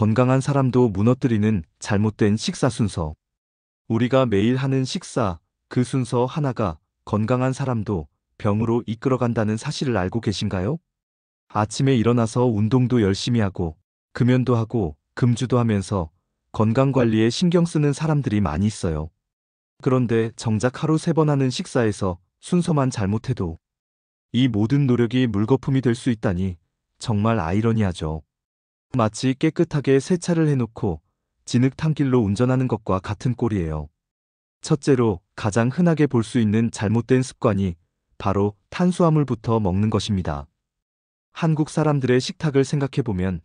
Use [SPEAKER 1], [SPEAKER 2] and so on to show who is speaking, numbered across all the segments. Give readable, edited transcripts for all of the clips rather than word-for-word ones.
[SPEAKER 1] 건강한 사람도 무너뜨리는 잘못된 식사 순서. 우리가 매일 하는 식사, 그 순서 하나가 건강한 사람도 병으로 이끌어간다는 사실을 알고 계신가요? 아침에 일어나서 운동도 열심히 하고, 금연도 하고, 금주도 하면서 건강관리에 신경 쓰는 사람들이 많이 있어요. 그런데 정작 하루 3번 하는 식사에서 순서만 잘못해도 이 모든 노력이 물거품이 될 수 있다니 정말 아이러니하죠. 마치 깨끗하게 세차를 해놓고 진흙탕 길로 운전하는 것과 같은 꼴이에요. 첫째로 가장 흔하게 볼 수 있는 잘못된 습관이 바로 탄수화물부터 먹는 것입니다. 한국 사람들의 식탁을 생각해보면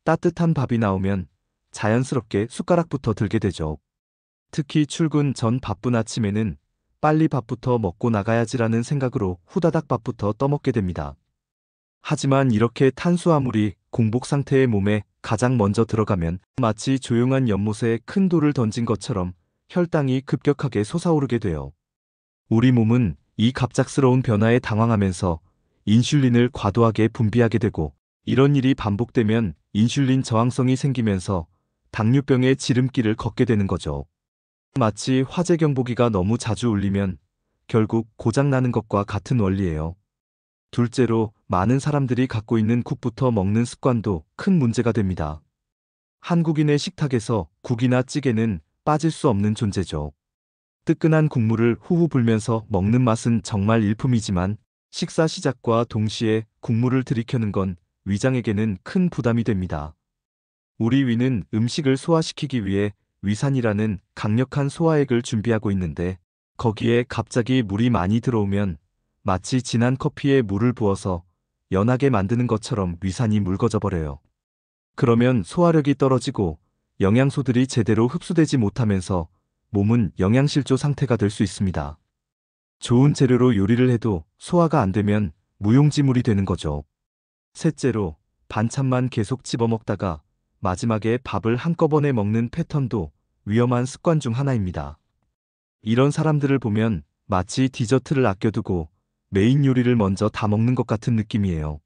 [SPEAKER 1] 따뜻한 밥이 나오면 자연스럽게 숟가락부터 들게 되죠. 특히 출근 전 바쁜 아침에는 빨리 밥부터 먹고 나가야지라는 생각으로 후다닥 밥부터 떠먹게 됩니다. 하지만 이렇게 탄수화물이 공복 상태의 몸에 가장 먼저 들어가면 마치 조용한 연못에 큰 돌을 던진 것처럼 혈당이 급격하게 솟아오르게 돼요. 우리 몸은 이 갑작스러운 변화에 당황하면서 인슐린을 과도하게 분비하게 되고, 이런 일이 반복되면 인슐린 저항성이 생기면서 당뇨병의 지름길을 걷게 되는 거죠. 마치 화재 경보기가 너무 자주 울리면 결국 고장나는 것과 같은 원리예요. 둘째로 많은 사람들이 갖고 있는 국부터 먹는 습관도 큰 문제가 됩니다. 한국인의 식탁에서 국이나 찌개는 빠질 수 없는 존재죠. 뜨끈한 국물을 후후 불면서 먹는 맛은 정말 일품이지만 식사 시작과 동시에 국물을 들이켜는 건 위장에게는 큰 부담이 됩니다. 우리 위는 음식을 소화시키기 위해 위산이라는 강력한 소화액을 준비하고 있는데, 거기에 갑자기 물이 많이 들어오면 마치 진한 커피에 물을 부어서 연하게 만드는 것처럼 위산이 묽어져 버려요. 그러면 소화력이 떨어지고 영양소들이 제대로 흡수되지 못하면서 몸은 영양실조 상태가 될 수 있습니다. 좋은 재료로 요리를 해도 소화가 안 되면 무용지물이 되는 거죠. 셋째로 반찬만 계속 집어먹다가 마지막에 밥을 한꺼번에 먹는 패턴도 위험한 습관 중 하나입니다. 이런 사람들을 보면 마치 디저트를 아껴두고 메인 요리를 먼저 다 먹는 것 같은 느낌이에요.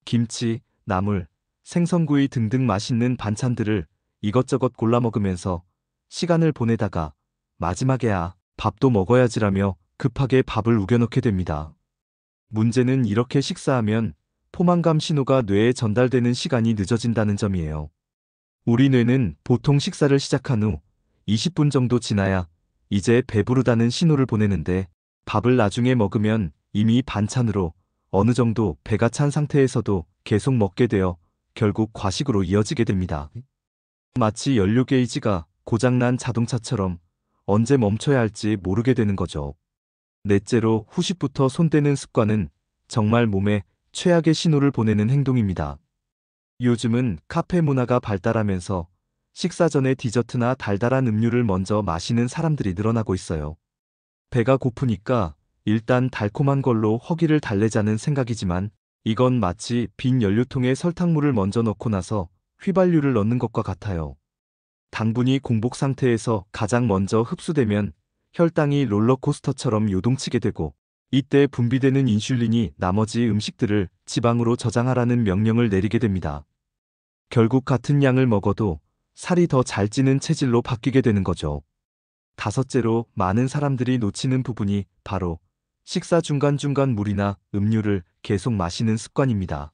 [SPEAKER 1] 김치, 나물, 생선구이 등등 맛있는 반찬들을 이것저것 골라 먹으면서 시간을 보내다가 마지막에야 밥도 먹어야지라며 급하게 밥을 우겨넣게 됩니다. 문제는 이렇게 식사하면 포만감 신호가 뇌에 전달되는 시간이 늦어진다는 점이에요. 우리 뇌는 보통 식사를 시작한 후 20분 정도 지나야 이제 배부르다는 신호를 보내는데, 밥을 나중에 먹으면 이미 반찬으로 어느 정도 배가 찬 상태에서도 계속 먹게 되어 결국 과식으로 이어지게 됩니다. 마치 연료 게이지가 고장난 자동차처럼 언제 멈춰야 할지 모르게 되는 거죠. 넷째로 후식부터 손대는 습관은 정말 몸에 최악의 신호를 보내는 행동입니다. 요즘은 카페 문화가 발달하면서 식사 전에 디저트나 달달한 음료를 먼저 마시는 사람들이 늘어나고 있어요. 배가 고프니까 일단 달콤한 걸로 허기를 달래자는 생각이지만, 이건 마치 빈 연료통에 설탕물을 먼저 넣고 나서 휘발유를 넣는 것과 같아요. 당분이 공복 상태에서 가장 먼저 흡수되면 혈당이 롤러코스터처럼 요동치게 되고, 이때 분비되는 인슐린이 나머지 음식들을 지방으로 저장하라는 명령을 내리게 됩니다. 결국 같은 양을 먹어도 살이 더 잘 찌는 체질로 바뀌게 되는 거죠. 다섯째로 많은 사람들이 놓치는 부분이 바로 식사 중간중간 물이나 음료를 계속 마시는 습관입니다.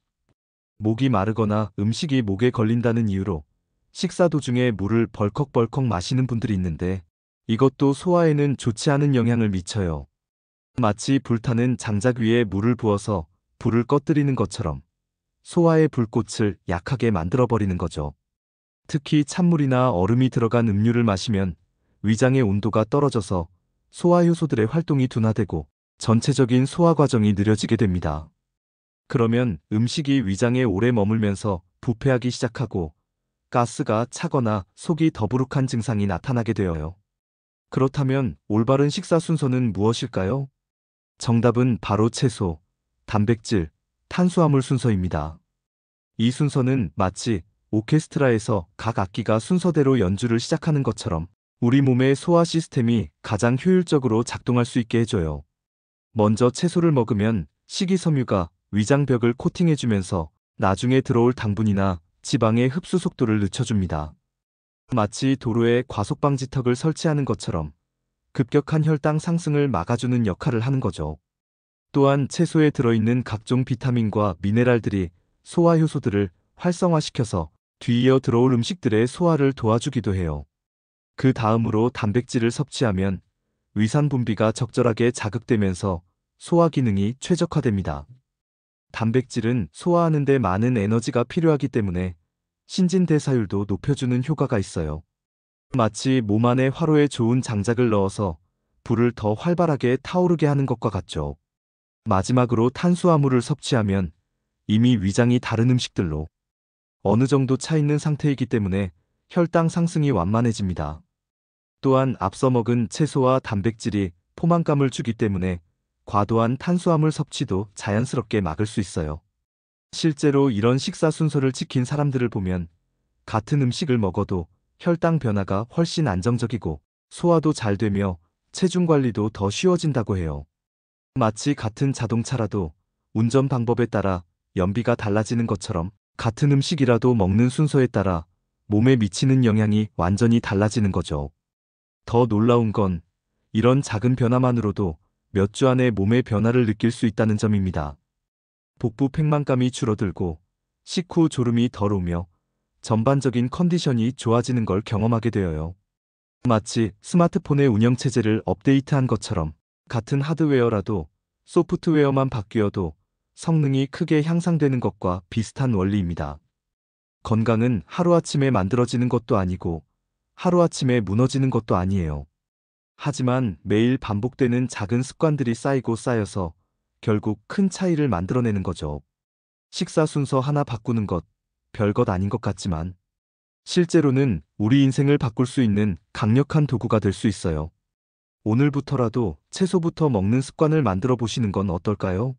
[SPEAKER 1] 목이 마르거나 음식이 목에 걸린다는 이유로 식사 도중에 물을 벌컥벌컥 마시는 분들이 있는데, 이것도 소화에는 좋지 않은 영향을 미쳐요. 마치 불타는 장작 위에 물을 부어서 불을 꺼뜨리는 것처럼 소화의 불꽃을 약하게 만들어버리는 거죠. 특히 찬물이나 얼음이 들어간 음료를 마시면 위장의 온도가 떨어져서 소화효소들의 활동이 둔화되고 전체적인 소화 과정이 느려지게 됩니다. 그러면 음식이 위장에 오래 머물면서 부패하기 시작하고 가스가 차거나 속이 더부룩한 증상이 나타나게 되어요. 그렇다면 올바른 식사 순서는 무엇일까요? 정답은 바로 채소, 단백질, 탄수화물 순서입니다. 이 순서는 마치 오케스트라에서 각 악기가 순서대로 연주를 시작하는 것처럼 우리 몸의 소화 시스템이 가장 효율적으로 작동할 수 있게 해줘요. 먼저 채소를 먹으면 식이섬유가 위장벽을 코팅해주면서 나중에 들어올 당분이나 지방의 흡수 속도를 늦춰줍니다. 마치 도로에 과속방지턱을 설치하는 것처럼 급격한 혈당 상승을 막아주는 역할을 하는 거죠. 또한 채소에 들어있는 각종 비타민과 미네랄들이 소화 효소들을 활성화시켜서 뒤이어 들어올 음식들의 소화를 도와주기도 해요. 그 다음으로 단백질을 섭취하면 위산 분비가 적절하게 자극되면서 소화 기능이 최적화됩니다. 단백질은 소화하는 데 많은 에너지가 필요하기 때문에 신진대사율도 높여주는 효과가 있어요. 마치 몸 안에 화로에 좋은 장작을 넣어서 불을 더 활발하게 타오르게 하는 것과 같죠. 마지막으로 탄수화물을 섭취하면 이미 위장이 다른 음식들로 어느 정도 차 있는 상태이기 때문에 혈당 상승이 완만해집니다. 또한 앞서 먹은 채소와 단백질이 포만감을 주기 때문에 과도한 탄수화물 섭취도 자연스럽게 막을 수 있어요. 실제로 이런 식사 순서를 지킨 사람들을 보면 같은 음식을 먹어도 혈당 변화가 훨씬 안정적이고 소화도 잘 되며 체중 관리도 더 쉬워진다고 해요. 마치 같은 자동차라도 운전 방법에 따라 연비가 달라지는 것처럼 같은 음식이라도 먹는 순서에 따라 몸에 미치는 영향이 완전히 달라지는 거죠. 더 놀라운 건 이런 작은 변화만으로도 몇 주 안에 몸의 변화를 느낄 수 있다는 점입니다. 복부 팽만감이 줄어들고 식후 졸음이 덜 오며 전반적인 컨디션이 좋아지는 걸 경험하게 되어요. 마치 스마트폰의 운영체제를 업데이트한 것처럼 같은 하드웨어라도 소프트웨어만 바뀌어도 성능이 크게 향상되는 것과 비슷한 원리입니다. 건강은 하루아침에 만들어지는 것도 아니고 하루아침에 무너지는 것도 아니에요. 하지만 매일 반복되는 작은 습관들이 쌓이고 쌓여서 결국 큰 차이를 만들어내는 거죠. 식사 순서 하나 바꾸는 것, 별것 아닌 것 같지만 실제로는 우리 인생을 바꿀 수 있는 강력한 도구가 될 수 있어요. 오늘부터라도 채소부터 먹는 습관을 만들어 보시는 건 어떨까요?